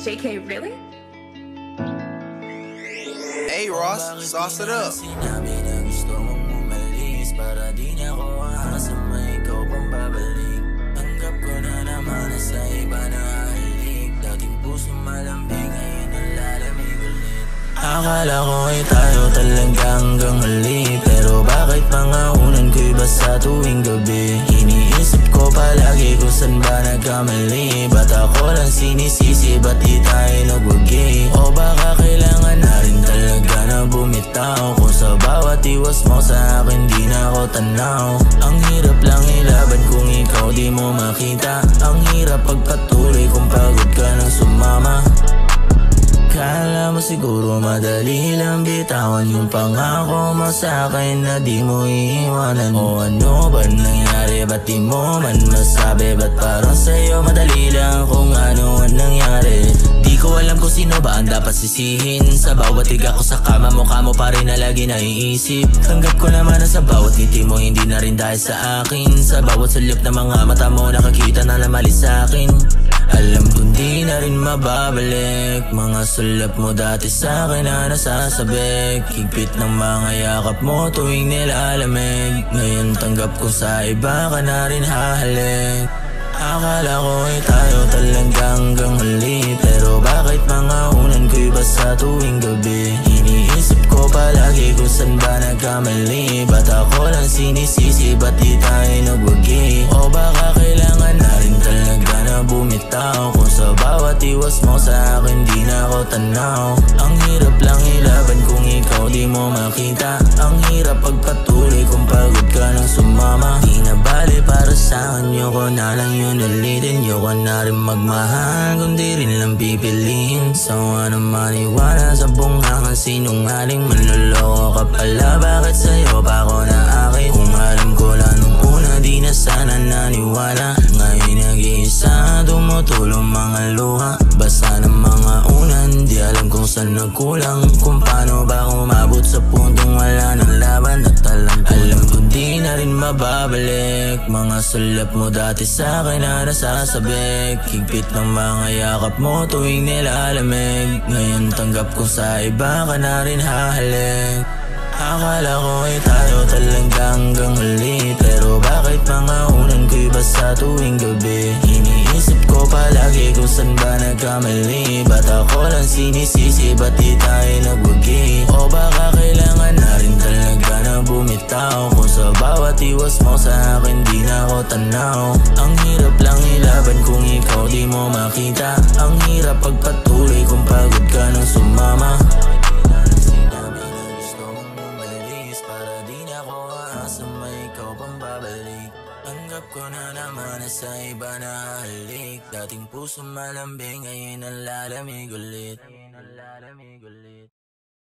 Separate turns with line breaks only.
JK, really?
Hey Ross, sauce it up.
Sinabi na gusto mong umalis para di na ako aasa, may ikaw pang babalik. Tanggap ko na naman na sa iba na halik. Dating puso malambing, ngayon ang lalamig ulit. Akala ko ay tayo talaga hanggang huli, pero bakit mga unan ko'y basta tuwing gabi? Iniisip ko palagi kung saan ba nagkamali. Ba't ako lang sinisisi, ba't di tayo nagwagi? O baka kailangan na rin talaga na bumitaw, kung sa bawat iwas mo sa akin di na ako tanaw. Ang hirap lang ilaban kung ikaw di mo makita. Ang hirap pagpatuloy kung pagod ka nang sumama. Kala mo siguro madali lang bitawan yung pangako mo sa akin na di mo iiwanan. O ano ba nangyari, ba't di mo man masabi? Ba't parang sa'yo madali lang kung ano ang nangyari? Di ko alam kung sino ba ang dapat sisihin. Sa bawat higa ko sa kama, mukha mo pa rin na lagi naiisip. Tanggap ko naman na sa bawat ngiti mo hindi na rin dahil sa akin. Sa bawat salip na mga mata mo nakakita na mali sa akin. Alam kong di na rin mababalik mga sulap mo dati sa akin na nasasabik. Higpit ng mga yakap mo tuwing nilalamig. Ngayon tanggap ko sa iba ka na rin hahalik. Akala ko ay tayo talaga hanggang huli, pero bakit mga unan ko'y basta tuwing gabi? Iniisip ko palagi kung saan ba nagkamali. Ba't ako lang sinisisi, ba't di tayo nagwagi? O baka kailangan na rin talaga na bumitaw, kung sa bawat iwas mo sa akin di na ako tanaw. Ang hirap lang ilaban kung ikaw di mo makita. Ang hirap pagpatuloy kung pagod ka nang sumama. Di na bali para sa'kin, yoko na lang yun ulitin. Yoko na rin magmahal kung di rin lang pipiliin. Sawa na maniwala sa bungangan, sinungaling manloloko ka pala. Bakit sa'yo pa ako na akin? Kung alam ko lang nung una di na sana naniwala. Ngayon nag-iisa tumutulong mga luha. Basta ng mga unan, di alam kung saan nagkulang. Kung paano ba umabot sa puntong wala ng laban. At alam ko di na rin mababalik mga sulap mo dati sa akin na nasasabik. Higpit ng mga yakap mo tuwing nilalamig. Ngayon tanggap ko sa iba ka na rin hahalik. Akala ko ay tayo talaga hanggang huli, pero bakit mga unan ko'y basta tuwing gabi? Iniisip ko palagi kung saan ba nagkamali. Ba't ako lang sinisisi, ba't di tayo nagwagi? O baka kailangan na rin talaga na bumitaw, kung sa bawat iwas mo sa akin di na ako tanaw. Ang hirap lang ilaban kung ikaw di mo makita. Ang hirap pagpatuloy kung pagod ka nang sumama. Tanggap ko na naman na sa iba na halik. Dating puso malambing, ngayon ang lalamig ulit.